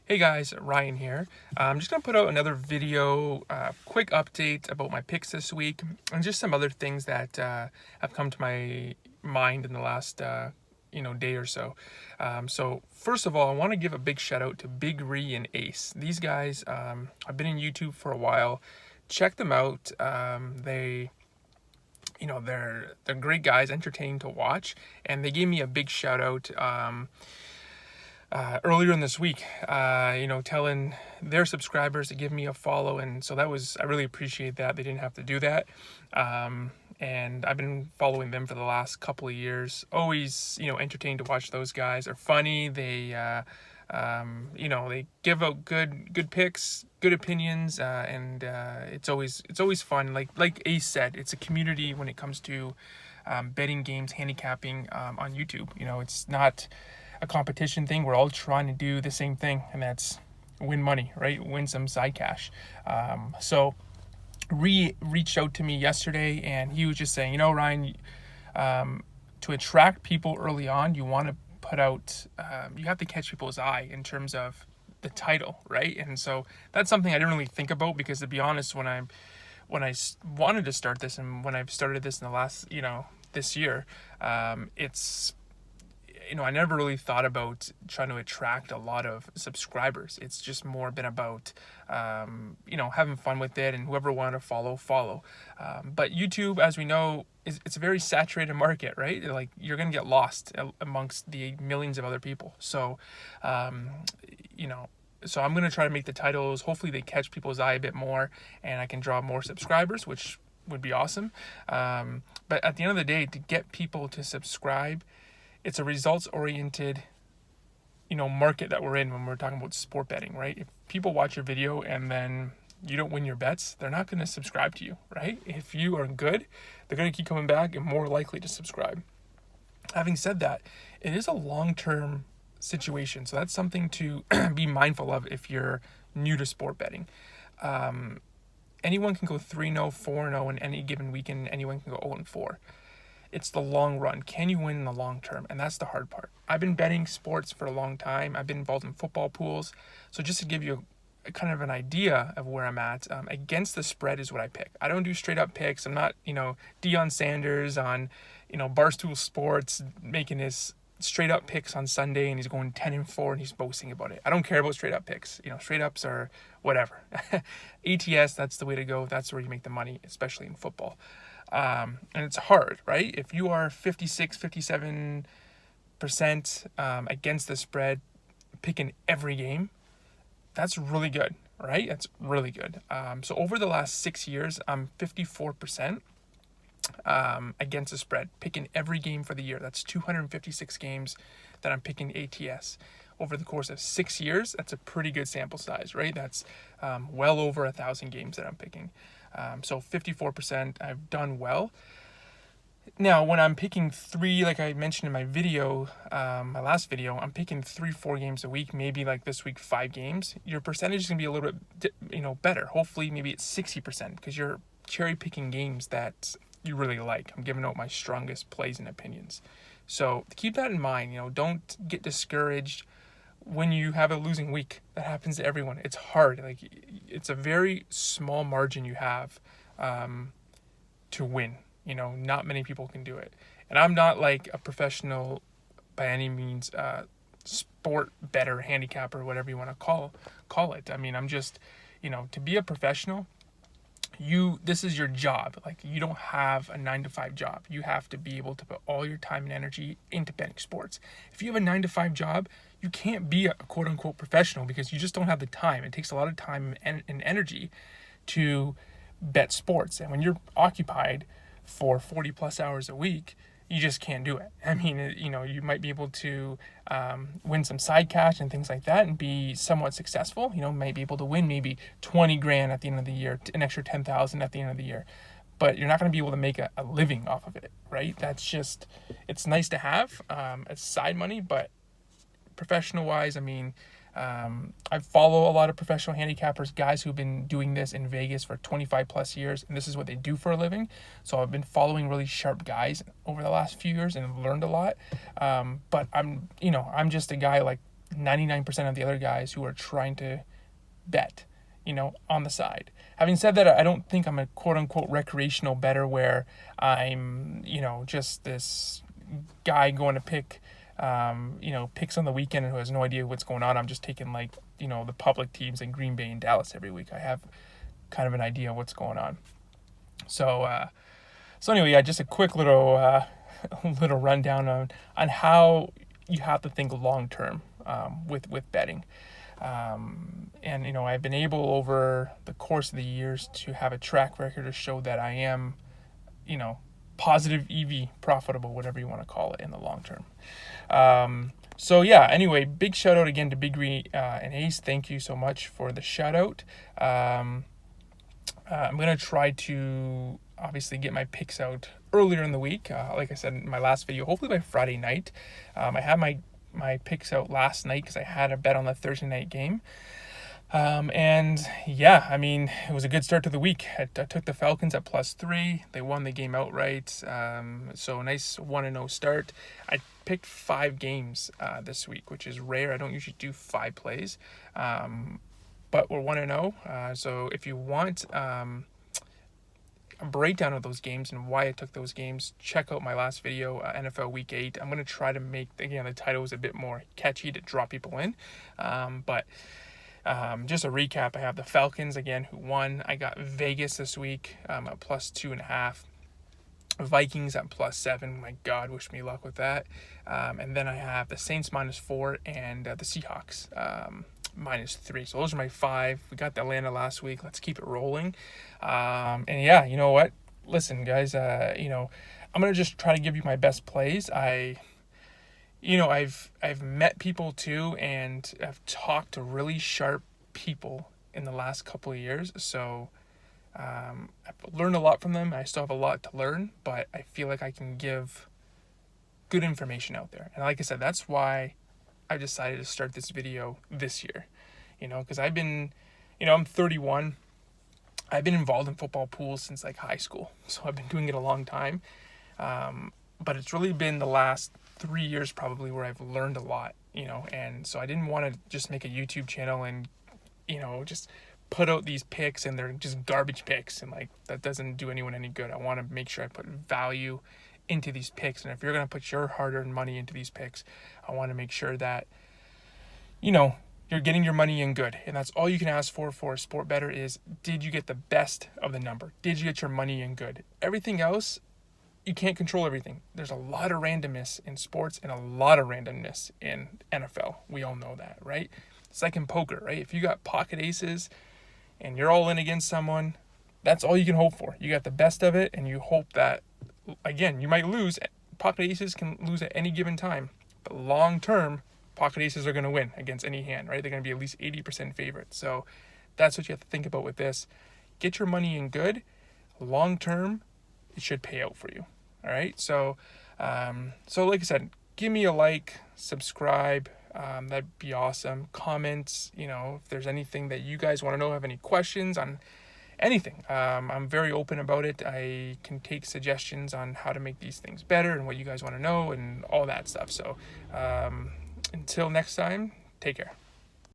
Hey guys, Ryan here. I'm just going to put out another video, quick update about my picks this week, and just some other things that have come to my mind in the last day or so. So first of all, I want to give a big shout out to Big Ree and Ace. These guys, I've been in YouTube for a while. Check them out. They're great guys, entertaining to watch, and they gave me a big shout out. Earlier in this week, telling their subscribers to give me a follow. And so I really appreciate that. They didn't have to do that. And I've been following them for the last couple of years. Always, entertained to watch those guys. They're funny. They give out good picks, good opinions, and it's always fun. Like Ace said, it's a community when it comes to betting games, handicapping on YouTube. It's not a competition thing. We're all trying to do the same thing, and that's win money, right? Win some side cash. So reached out to me yesterday, and he was just saying, Ryan, to attract people early on, you want to put out, you have to catch people's eye in terms of the title, right? And so that's something I didn't really think about, because to be honest, when I wanted to start this, and when I've started this in the last, this year, it's I never really thought about trying to attract a lot of subscribers. It's just more been about, having fun with it, and whoever wanted to follow. But YouTube, as we know, it's a very saturated market, right? Like, you're going to get lost amongst the millions of other people. So, so I'm going to try to make the titles, hopefully they catch people's eye a bit more, and I can draw more subscribers, which would be awesome. But at the end of the day, to get people to subscribe, it's a results-oriented, market that we're in when we're talking about sport betting, right? If people watch your video and then you don't win your bets, they're not going to subscribe to you, right? If you are good, they're going to keep coming back and more likely to subscribe. Having said that, it is a long-term situation, so that's something to be mindful of if you're new to sport betting. Anyone can go 3-0, 4-0 in any given weekend. Anyone can go 0-4. It's the long run. Can you win in the long term? And that's the hard part. I've been betting sports for a long time. I've been involved in football pools. So just to give you a kind of an idea of where I'm at, against the spread is what I pick. I don't do straight up picks. I'm not, Deion Sanders on, Barstool Sports making his straight up picks on Sunday, and he's going 10-4 and he's boasting about it. I don't care about straight up picks. Straight ups are whatever. ATS, that's the way to go. That's where you make the money, especially in football. And it's hard, right? If you are 56, 57% against the spread, picking every game, that's really good, right? That's really good. So over the last 6 years, I'm 54% against the spread, picking every game for the year. That's 256 games that I'm picking ATS. Over the course of 6 years, that's a pretty good sample size, right? That's well over 1,000 games that I'm picking. So 54%, I've done well. Now, when I'm picking 3, like I mentioned in my video, my last video, I'm picking 3-4 games a week, maybe like this week 5 games. Your percentage is going to be a little bit, better. Hopefully, maybe it's 60%, because you're cherry picking games that you really like. I'm giving out my strongest plays and opinions. So keep that in mind. Don't get discouraged when you have a losing week. That happens to everyone. It's hard. Like, it's a very small margin you have to win. Not many people can do it. And I'm not like a professional by any means, sport bettor, handicapper, whatever you want to call it. I mean, I'm just, to be a professional, this is your job. Like, you don't have a 9-to-5 job. You have to be able to put all your time and energy into betting sports. If you have a 9-to-5 job, you can't be a quote unquote professional, because you just don't have the time. It takes a lot of time and energy to bet sports. And when you're occupied for 40 plus hours a week, you just can't do it. I mean, you might be able to win some side cash and things like that and be somewhat successful. Might be able to win maybe 20 grand at the end of the year, an extra 10,000 at the end of the year. But you're not going to be able to make a living off of it, right? That's just, it's nice to have as side money, but professional wise, I mean, I follow a lot of professional handicappers, guys who've been doing this in Vegas for 25 plus years, and this is what they do for a living. So I've been following really sharp guys over the last few years and learned a lot. But I'm just a guy like 99% of the other guys who are trying to bet, on the side. Having said that, I don't think I'm a quote unquote recreational bettor where I'm, just this guy going to pick, picks on the weekend and who has no idea what's going on. I'm just taking the public teams in Green Bay and Dallas every week. I have kind of an idea of what's going on. So anyway, yeah, just a quick little little rundown on how you have to think long term with betting. And I've been able over the course of the years to have a track record to show that I am, positive EV profitable, whatever you want to call it, in the long term. So yeah, anyway, big shout out again to Big Green and Ace. Thank you so much for the shout out. I'm going to try to obviously get my picks out earlier in the week. Like I said in my last video, hopefully by Friday night. I had my picks out last night because I had a bet on the Thursday night game. And yeah, I mean, it was a good start to the week. I took the Falcons at +3. They won the game outright. So a nice 1-0 start. I picked 5 games this week, which is rare. I don't usually do 5 plays. But we're 1-0. So if you want a breakdown of those games and why I took those games, check out my last video, NFL Week 8. I'm going to try to make, again, the title is a bit more catchy to draw people in. But just a recap, I have the Falcons, again, who won. I got Vegas this week at +2.5. Vikings at +7. My God, wish me luck with that. And then I have the Saints -4 and the Seahawks -3. So those are my 5. We got the Atlanta last week. Let's keep it rolling. And yeah, you know what? Listen, guys, I'm going to just try to give you my best plays. I've met people too, and I've talked to really sharp people in the last couple of years. So I've learned a lot from them. I still have a lot to learn, but I feel like I can give good information out there. And like I said, that's why I decided to start this video this year, because I've been, I'm 31. I've been involved in football pools since high school. So I've been doing it a long time. But it's really been the last 3 years probably where I've learned a lot, and so I didn't want to just make a YouTube channel and, just put out these picks and they're just garbage picks, and that doesn't do anyone any good. I want to make sure I put value into these picks, and if you're going to put your hard-earned money into these picks, I want to make sure that, you're getting your money in good. And that's all you can ask for a sport bettor is, did you get the best of the number? Did you get your money in good? Everything else, you can't control everything. There's a lot of randomness in sports and a lot of randomness in NFL. We all know that, right? It's like in poker, right? If you got pocket aces and you're all in against someone, that's all you can hope for. You got the best of it, and you hope that, again, you might lose. Pocket aces can lose at any given time. But long term, pocket aces are going to win against any hand, right? They're going to be at least 80% favorite. So that's what you have to think about with this. Get your money in good. Long term, it should pay out for you. All right. So like I said, give me a like, subscribe. That'd be awesome. Comments, if there's anything that you guys want to know, have any questions on anything. I'm very open about it. I can take suggestions on how to make these things better and what you guys want to know and all that stuff. So, until next time, take care.